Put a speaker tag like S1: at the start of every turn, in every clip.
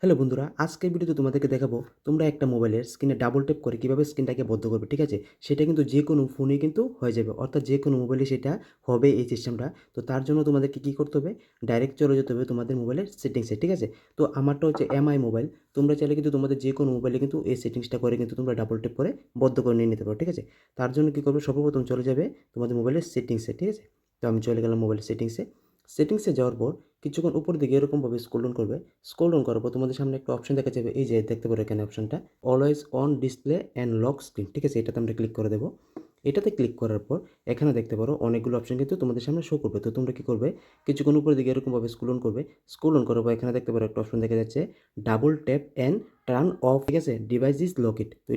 S1: Hello বন্ধুরা, আজকের ভিডিওতে তোমাদেরকে দেখাবো তোমরা একটা মোবাইলের স্ক্রিনে ডাবল ট্যাপ করে কীভাবে স্ক্রিনটাকে বন্ধ করবে, ঠিক আছে? সেটা কিন্তু যে কোনো ফোনেই কিন্তু হয়ে যাবে, অর্থাৎ যে কোনো মোবাইলে সেটা হবে এই সিস্টেমটা। তো তার জন্য তোমাদেরকে কী করতে হবে, ডাইরেক্ট চলে যেতে হবে তোমাদের মোবাইলের সেটিংসে, ঠিক আছে? তো আমারটা হচ্ছে এমআই মোবাইল। তোমরা চাইলে কিন্তু তোমাদের যে কোনো মোবাইলে কিন্তু এই সেটিংসটা করে কিন্তু তোমরা ডাবল ট্যাপ করে বন্ধ করে নিয়ে নিতে পারো, ঠিক আছে? তার জন্য কী করবে, সর্বপ্রথম চলে যাবে তোমাদের মোবাইলের সেটিংসে, ঠিক আছে? তো আমি চলে গেলাম মোবাইলের সেটিংসে। সেটিংসে যাওয়ার পর কিছুক্ষণ উপরের দিকে এরকমভাবে স্ক্রল ডাউন করবে। স্ক্রল ডাউন করার পর তোমাদের সামনে একটা অপশন দেখা যাবে, এই যে দেখতে পারো এখানে অপশনটা always on display and lock screen, ঠিক আছে? এটাতে আমরা ক্লিক করে দেবো। এটাতে ক্লিক করার পর এখানে দেখতে পারো অনেকগুলো অপশন কিন্তু তোমাদের সামনে শো করবে। তো তোমরা কী করবে, কিছুক্ষণ উপরের দিকে এরকমভাবে স্ক্রল ডাউন করবে। স্ক্রল ডাউন করার পর এখানে দেখতে পারো একটা অপশন দেখা যাচ্ছে double tap and turn off, ঠিক আছে? ডিভাইস ইজ লক ইট। তো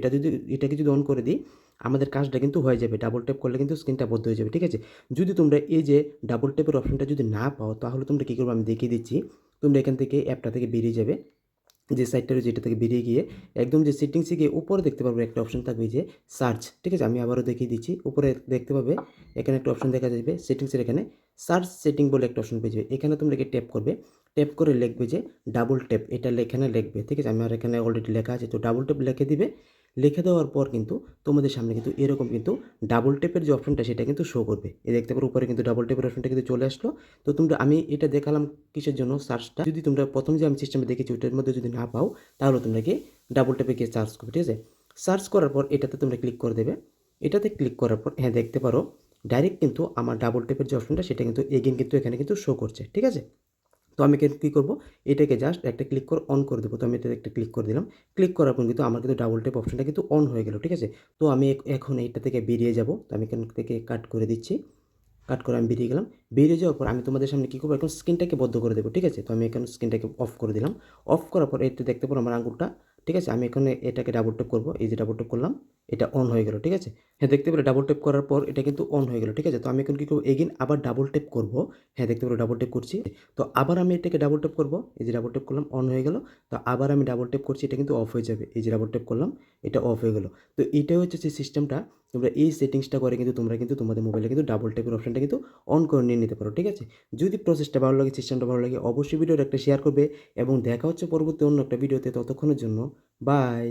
S1: এটাকে যদি অন করে দিই, আমাদের কাজটা কিন্তু হয়ে যাবে। ডাবল ট্যাপ করলে কিন্তু স্ক্রিনটা বন্ধ হয়ে যাবে, ঠিক আছে? যদি তোমরা এই যে ডাবল ট্যাপের অপশনটা যদি না পাও, তাহলে তোমরা কী করবে আমি দেখিয়ে দিচ্ছি। তোমরা এখান থেকে অ্যাপটা থেকে বেরিয়ে যাবে, যে সাইটটা রয়েছে এটা থেকে বেরিয়ে গিয়ে একদম যে সেটিংসে গিয়ে উপরে দেখতে পারবে একটা অপশন থাকবে যে সার্চ, ঠিক আছে? আমি আবারও দেখিয়ে দিচ্ছি। উপরে দেখতে পাবে এখানে একটা অপশন দেখা যাবে সেটিংসের, এখানে সার্চ সেটিং বলে একটা অপশন পেয়ে যাবে। এখানে তোমরা ট্যাপ করবে, ট্যাপ করে লিখবে যে ডাবল ট্যাপ, এটা এখানে লিখবে, ঠিক আছে? আমার এখানে অলরেডি লেখা আছে, তো ডাবল ট্যাপ লিখে দিবে। লিখে দেওয়ার পর কিন্তু তোমাদের সামনে কিন্তু এরকম কিন্তু ডাবল ট্যাপের যে অপশনটা সেটা কিন্তু শো করবে। এই দেখতে পারো উপরে কিন্তু ডাবল ট্যাপের অপশনটা কিন্তু চলে আসলো। তো তোমরা, আমি এটা দেখালাম কিসের জন্য, সার্চটা যদি তোমরা প্রথম যে আমি সিস্টেমে দেখেছি ওটার মধ্যে যদি না পাও, তাহলে তোমরা গিয়ে ডাবল ট্যাপে গিয়ে সার্চ করবে, ঠিক আছে? সার্চ করার পর এটাতে তোমরা ক্লিক করে দেবে। এটাতে ক্লিক করার পর হ্যাঁ দেখতে পারো ডাইরেক্ট কিন্তু আমার ডাবল ট্যাপের যে অপশনটা সেটা কিন্তু এগেইন কিন্তু এখানে কিন্তু শো করছে, ঠিক আছে? তো আমি কী করবো, এটাকে জাস্ট একটা ক্লিক করে অন করে দেবো। তো আমি এটাতে একটা ক্লিক করে দিলাম। ক্লিক করার পর কিন্তু আমার কিন্তু ডাবল ট্যাপ অপশনটা কিন্তু অন হয়ে গেল, ঠিক আছে? তো আমি এখন এইটা থেকে বেরিয়ে যাব। তো আমি এখান থেকে কাট করে দিচ্ছি। কাট করে আমি বেরিয়ে গেলাম। বেরিয়ে যাওয়ার পর আমি তোমাদের সামনে কী করবো, এখন স্ক্রিনটাকে বন্ধ করে দেবো, ঠিক আছে? তো আমি এখন স্ক্রিনটাকে অফ করে দিলাম। অফ করার পর এটা দেখতে পারো আমার আঙুলটা, ঠিক আছে? আমি এখানে এটাকে ডাবল ট্যাপ করবো। এই যে ডাবল ট্যাপ করলাম, এটা অন হয়ে গেল, ঠিক আছে? হ্যাঁ দেখতে পেলে ডাবল ট্যাপ করার পর এটা কিন্তু অন হয়ে গেল, ঠিক আছে? তো আমি এখন কী করবো, এগেইন আবার ডাবল ট্যাপ করবো। হ্যাঁ দেখতে পেলো ডাবল ট্যাপ করছি। তো আবার আমি এটাকে ডাবল ট্যাপ করবো। এই যে ডাবল ট্যাপ করলাম, অন হয়ে গেল। তো আবার আমি ডাবল ট্যাপ করছি, এটা কিন্তু অফ হয়ে যাবে। এই যে ডাবল ট্যাপ করলাম, এটা অফ হয়ে গেল। তো এটাই হচ্ছে যে সিস্টেমটা, তোমরা এই সেটিংসটা করে কিন্তু তোমরা কিন্তু তোমাদের মোবাইলে কিন্তু ডাবল ট্যাপের অপশনটা কিন্তু অন করে নিয়ে নিতে পারো, ঠিক আছে? যদি প্রসেসটা ভালো লাগে, সিস্টেমটা ভালো লাগে, অবশ্যই ভিডিওটা একটা শেয়ার করবে এবং দেখা হচ্ছে পরবর্তী অন্য একটা ভিডিওতে। ততক্ষণের জন্য বাই।